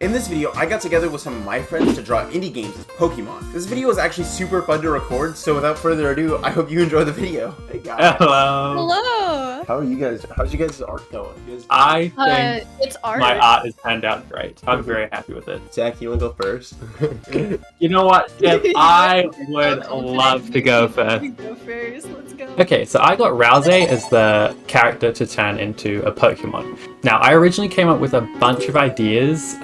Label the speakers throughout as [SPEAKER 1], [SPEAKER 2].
[SPEAKER 1] In this video, I got together with some of my friends to draw indie games as Pokemon. This video is actually super fun to record, so without further ado, I hope you enjoy the video. Hey guys.
[SPEAKER 2] Hello.
[SPEAKER 3] Hello.
[SPEAKER 1] How are you guys? How's you guys' art going?
[SPEAKER 2] I think
[SPEAKER 3] It's art.
[SPEAKER 2] my art has turned out great. I'm very happy with it.
[SPEAKER 1] Zach, you wanna go first?
[SPEAKER 2] You know what? If I would love to go first.
[SPEAKER 3] You go first. Let's go.
[SPEAKER 2] Okay, so I got Rousey as the character to turn into a Pokemon. Now, I originally came up with a bunch of ideas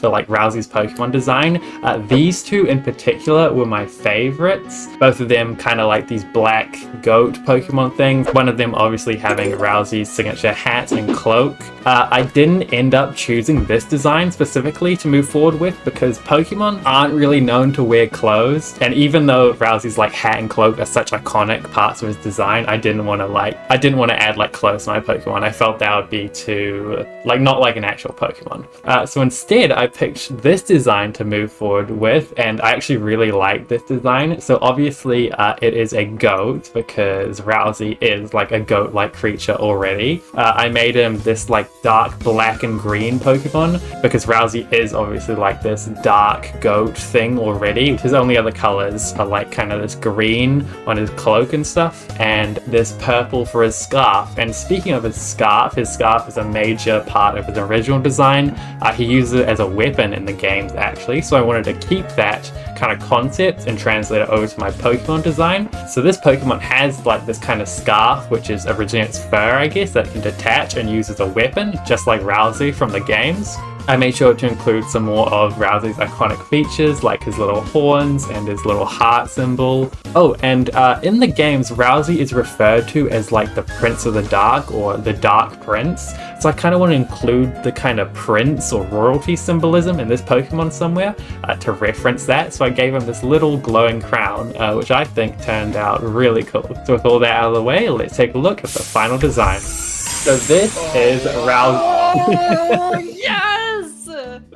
[SPEAKER 2] for like Rousey's Pokemon design. These two in particular were my favorites. Both of them kind of like these black goat Pokemon things. One of them obviously having Rousey's signature hat and cloak. I didn't end up choosing this design specifically to move forward with because Pokemon aren't really known to wear clothes. And even though Rousey's like hat and cloak are such iconic parts of his design, I didn't want to add like clothes to my Pokemon. I felt that would be too not like an actual Pokemon. So instead I picked this design to move forward with, and I actually really like this design. So obviously it is a goat because Rousey is like a goat-like creature already. I made him this like dark black and green Pokemon because Rousey is obviously like this dark goat thing already. His only other colors are like kind of this green on his cloak and stuff, and this purple for his scarf. And speaking of his scarf is a major part of his original design. He uses it as a weapon in the games actually, so I wanted to keep that kind of concept and translate it over to my Pokemon design. So this Pokemon has like this kind of scarf, which is originally its fur, I guess, that can detach and use as a weapon, just like Rousey from the games. I made sure to include some more of Rousey's iconic features, like his little horns and his little heart symbol. Oh, and in the games, Rousey is referred to as like the Prince of the Dark or the Dark Prince. So I kind of want to include the kind of prince or royalty symbolism in this Pokemon somewhere to reference that. So I gave him this little glowing crown, which I think turned out really cool. So with all that out of the way, let's take a look at the final design. So this is Rousey.
[SPEAKER 3] Oh, yes!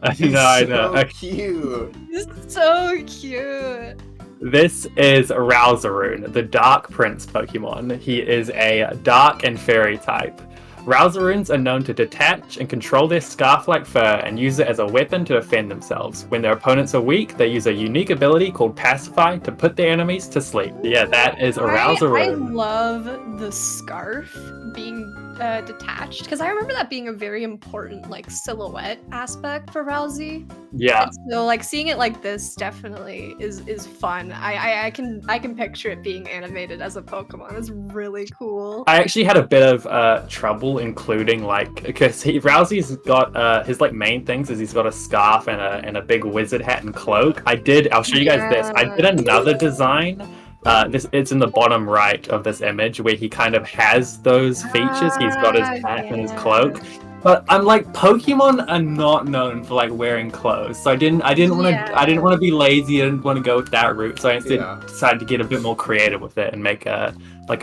[SPEAKER 2] I know.
[SPEAKER 1] So cute.
[SPEAKER 3] It's so cute.
[SPEAKER 2] This is Rouseroon, the Dark Prince Pokemon. He is a dark and fairy type. Rouseroons are known to detach and control their scarf-like fur and use it as a weapon to defend themselves. When their opponents are weak, they use a unique ability called Pacify to put their enemies to sleep. Yeah, that is a Rouseroon.
[SPEAKER 3] I love the scarf being detached because I remember that being a very important like silhouette aspect for Rousey.
[SPEAKER 2] Yeah.
[SPEAKER 3] And so like seeing it like this definitely is fun. I can picture it being animated as a Pokemon. It's really cool.
[SPEAKER 2] I actually had a bit of trouble including like because Rousey's got his like main things is he's got a scarf and a big wizard hat and cloak. I'll show you guys this. I did another design. It's in the bottom right of this image where he kind of has those features. He's got his hat and his cloak. But I'm like, Pokemon are not known for like wearing clothes, so I didn't want to be lazy. I didn't want to go with that route. So I instead decided to get a bit more creative with it and make a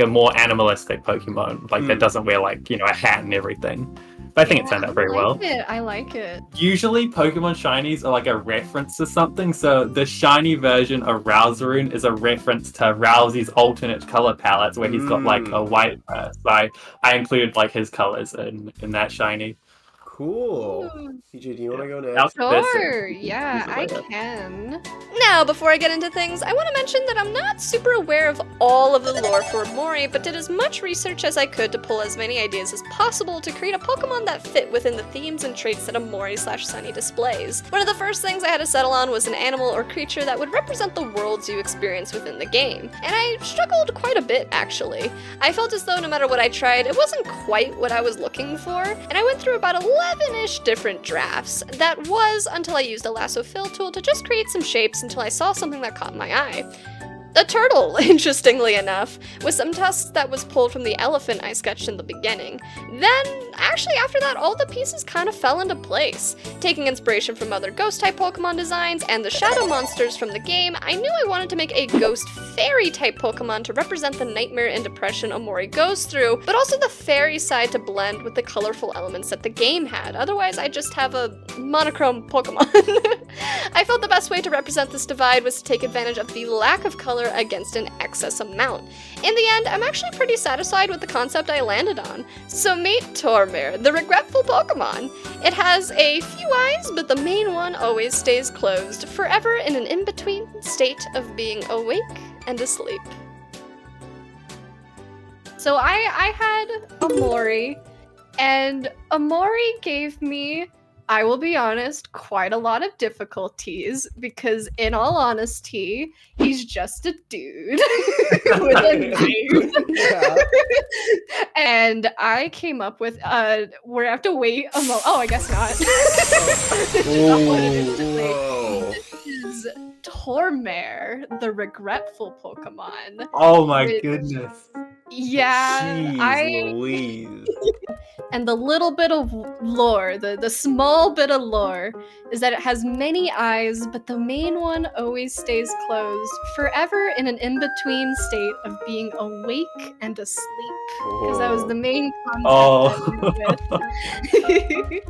[SPEAKER 2] more animalistic Pokemon, like that doesn't wear like a hat and everything. But I think it turned out very well.
[SPEAKER 3] I like it.
[SPEAKER 2] Usually Pokemon Shinies are like a reference to something, so the shiny version of Rouseroon is a reference to Rousey's alternate color palettes where he's got like a white fur. So I included like his colors in that shiny.
[SPEAKER 1] Cool. PJ, do you want to go next?
[SPEAKER 3] Sure, yeah, I can. Now, before I get into things, I want to mention that I'm not super aware of all of the lore for Mori, but did as much research as I could to pull as many ideas as possible to create a Pokemon that fit within the themes and traits that a Mori/Sunny displays. One of the first things I had to settle on was an animal or creature that would represent the worlds you experience within the game, and I struggled quite a bit, actually. I felt as though no matter what I tried, it wasn't quite what I was looking for, and I went through about 11-ish different drafts. That was until I used a lasso fill tool to just create some shapes until I saw something that caught my eye. A turtle, interestingly enough, with some tusks that was pulled from the elephant I sketched in the beginning. Then, actually after that, all the pieces kind of fell into place. Taking inspiration from other ghost-type Pokemon designs and the shadow monsters from the game, I knew I wanted to make a ghost fairy-type Pokemon to represent the nightmare and depression Omori goes through, but also the fairy side to blend with the colorful elements that the game had. Otherwise, I just have a monochrome Pokemon. I felt the best way to represent this divide was to take advantage of the lack of color color against an excess amount. In the end, I'm actually pretty satisfied with the concept I landed on. So meet Tormare, the regretful Pokemon. It has a few eyes, but the main one always stays closed, forever in an in-between state of being awake and asleep. So I had Amori, and Amori gave me, I will be honest, quite a lot of difficulties because, in all honesty, he's just a dude with a name.
[SPEAKER 1] Yeah.
[SPEAKER 3] And I came up with, we have to wait a moment. Oh, I guess not.
[SPEAKER 1] Whoa.
[SPEAKER 3] This is Tormare, the regretful Pokemon.
[SPEAKER 2] Oh my goodness.
[SPEAKER 3] Yeah,
[SPEAKER 1] Jeez Louise.
[SPEAKER 3] And the little bit of lore, the small bit of lore, is that it has many eyes, but the main one always stays closed, forever in an in-between state of being awake and asleep. Because that was the main concept I went with.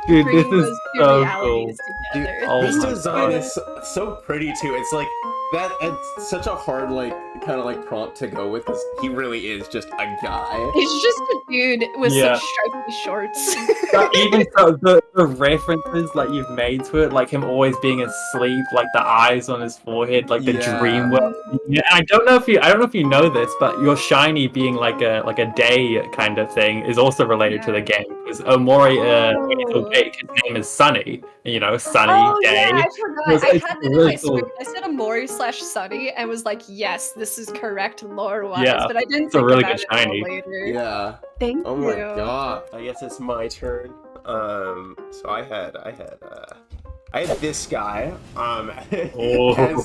[SPEAKER 2] Dude,
[SPEAKER 3] Bringing
[SPEAKER 2] this is
[SPEAKER 3] those two
[SPEAKER 2] so
[SPEAKER 3] realities
[SPEAKER 2] cool.
[SPEAKER 3] together.
[SPEAKER 1] Dude,
[SPEAKER 2] Oh
[SPEAKER 1] this
[SPEAKER 2] my
[SPEAKER 1] design
[SPEAKER 2] God.
[SPEAKER 1] is so pretty too. It's like that. It's such a hard kind of prompt to go with, because he really is just a guy.
[SPEAKER 3] He's just a dude with
[SPEAKER 2] Yeah.
[SPEAKER 3] some stripy shorts.
[SPEAKER 2] But even so, the references you've made to it, like him always being asleep, like the eyes on his forehead, like the
[SPEAKER 1] Yeah.
[SPEAKER 2] dream world. Yeah, I don't know if you know this, but your shiny being like a day kind of thing is also related to the game, because Omori when he's awake, his name is Sunny. You know, Sunny
[SPEAKER 3] Oh
[SPEAKER 2] Day.
[SPEAKER 3] yeah, I forgot.
[SPEAKER 2] It's-
[SPEAKER 3] I
[SPEAKER 2] it's
[SPEAKER 3] had that in
[SPEAKER 2] really
[SPEAKER 3] my
[SPEAKER 2] cool.
[SPEAKER 3] script. I said Amori/Sunny and was like, yes, this is correct lore-wise,
[SPEAKER 2] Yeah,
[SPEAKER 3] but I didn't
[SPEAKER 2] it's a
[SPEAKER 3] think
[SPEAKER 2] really
[SPEAKER 3] about
[SPEAKER 2] good
[SPEAKER 3] it until
[SPEAKER 2] shiny.
[SPEAKER 3] later.
[SPEAKER 1] Yeah.
[SPEAKER 3] Thank
[SPEAKER 1] Oh
[SPEAKER 3] you.
[SPEAKER 1] my god. I guess it's my turn. So I had this guy as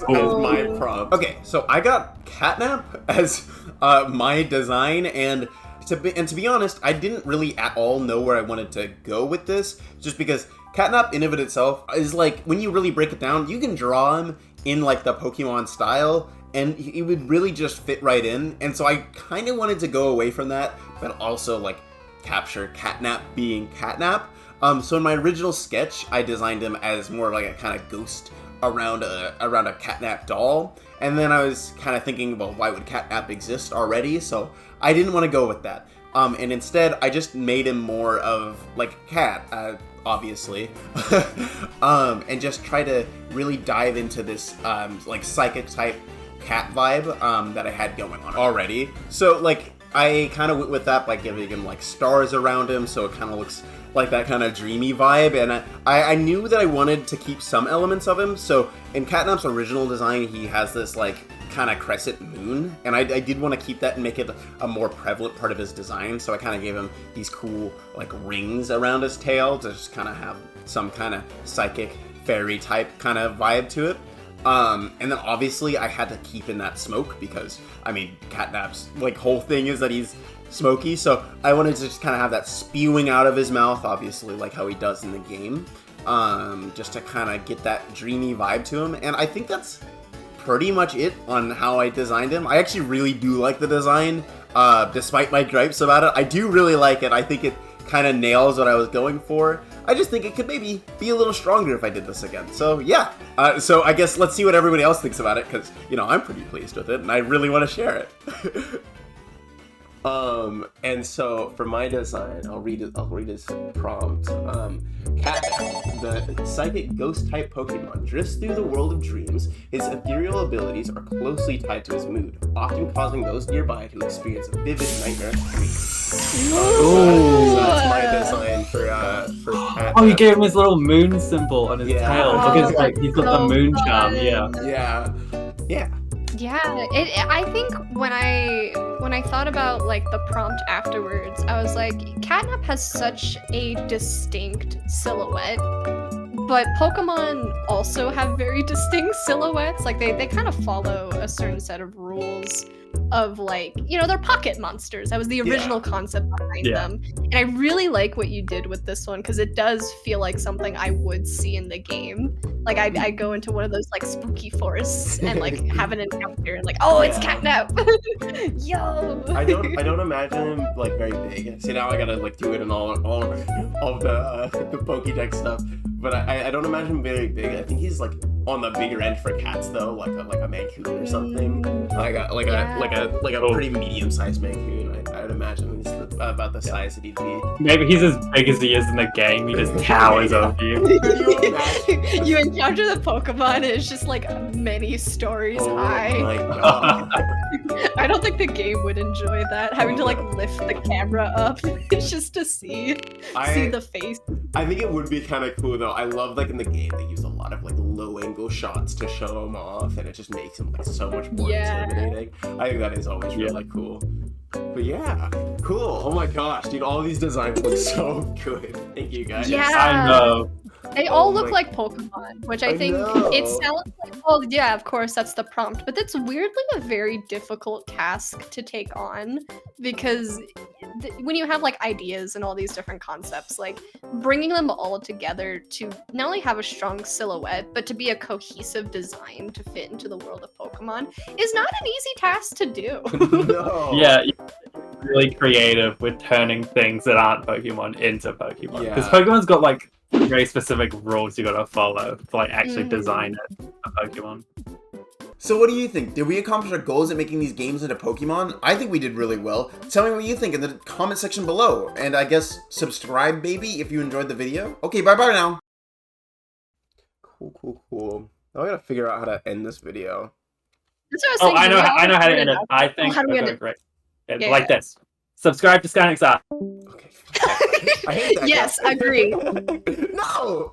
[SPEAKER 1] my prompt. Okay, so I got Catnap as my design, and to be honest, I didn't really at all know where I wanted to go with this, just because Catnap in of it itself is like, when you really break it down, you can draw him in like the Pokemon style, and he would really just fit right in. And so I kind of wanted to go away from that, but also like capture Catnap being Catnap. So in my original sketch, I designed him as more like a kind of ghost around a Catnap doll. And then I was kind of thinking, well, why would Catnap exist already? So I didn't want to go with that. And instead, I just made him more of like a cat, obviously, and just try to really dive into this like psychic type cat vibe that I had going on already. So like I kind of went with that by giving him like stars around him, so it kind of looks like that kind of dreamy vibe. And I knew that I wanted to keep some elements of him. So in Catnap's original design, he has this like kind of crescent moon, and I did want to keep that and make it a more prevalent part of his design. So I kind of gave him these cool like rings around his tail to just kind of have some kind of psychic fairy type kind of vibe to it. And then obviously I had to keep in that smoke, because I mean Catnap's like whole thing is that he's smoky, so I wanted to just kind of have that spewing out of his mouth, obviously like how he does in the game, just to kind of get that dreamy vibe to him. And I think that's pretty much it on how I designed him. I actually really do like the design, despite my gripes about it. I do really like it. I think it kind of nails what I was going for. I just think it could maybe be a little stronger if I did this again. So yeah, so I guess let's see what everybody else thinks about it, because, you know, I'm pretty pleased with it and I really want to share it. And so for my design, I'll read his prompt. Catnap, the psychic ghost type Pokemon, drifts through the world of dreams. His ethereal abilities are closely tied to his mood, often causing those nearby to experience vivid nightmare dreams. So that's my design for Catnap.
[SPEAKER 2] Oh, you gave him his little moon symbol on his
[SPEAKER 1] Yeah.
[SPEAKER 2] tail, because like he's got the
[SPEAKER 3] So
[SPEAKER 2] moon charm.
[SPEAKER 3] fun.
[SPEAKER 2] Yeah.
[SPEAKER 1] Yeah.
[SPEAKER 3] Yeah, I think when I thought about like the prompt afterwards, I was like, Catnap has such a distinct silhouette, but Pokemon also have very distinct silhouettes. Like they kind of follow a certain set of rules of like, you know, they're pocket monsters. That was the original concept behind them. And I really like what you did with this one, because it does feel like something I would see in the game. Like I go into one of those like spooky forests and like have an encounter and like, oh, it's Catnap. Yo.
[SPEAKER 1] I don't imagine him like very big. See, now I gotta like do it in all of the Pokédex stuff. But I don't imagine him very big. I think he's like on the bigger end for cats though, like a Mancoon or something. Like a pretty medium-sized Mancoon. I'd imagine he's about the size that he'd be.
[SPEAKER 2] Maybe he's as big as he is in the game. He just towers over you.
[SPEAKER 3] You encounter the Pokemon, and it's just like many stories high.
[SPEAKER 1] Oh my god.
[SPEAKER 3] I don't think the game would enjoy that, having to like lift the camera up just to see the face.
[SPEAKER 1] I think it would be kind of cool though. I love like in the game they use a lot of like low angle shots to show him off, and it just makes him like so much more intimidating. I think that is always really cool. But yeah, cool. Oh my gosh, dude, all these designs look so good. Thank you guys.
[SPEAKER 3] Yeah.
[SPEAKER 2] I know.
[SPEAKER 3] They all look like Pokemon, which I think it sounds like, well, yeah, of course, that's the prompt, but that's weirdly a very difficult task to take on, because when you have like ideas and all these different concepts, like bringing them all together to not only have a strong silhouette, but to be a cohesive design to fit into the world of Pokemon is not an easy task to do.
[SPEAKER 1] No.
[SPEAKER 2] Yeah, really creative with turning things that aren't Pokemon into Pokemon. Because Pokemon's got like very specific rules you gotta follow to like actually design it a Pokemon.
[SPEAKER 4] So what do you think? Did we accomplish our goals at making these games into Pokemon? I think we did really well. Tell me what you think in the comment section below. And I guess subscribe, baby, if you enjoyed the video. Okay, bye-bye now.
[SPEAKER 1] Cool. Now I gotta figure out how to end this video.
[SPEAKER 2] Oh, I know how to end it. I think great. Like this. Subscribe to Skynix Art.
[SPEAKER 1] Okay. I hate that
[SPEAKER 3] Yes, agree.
[SPEAKER 1] No!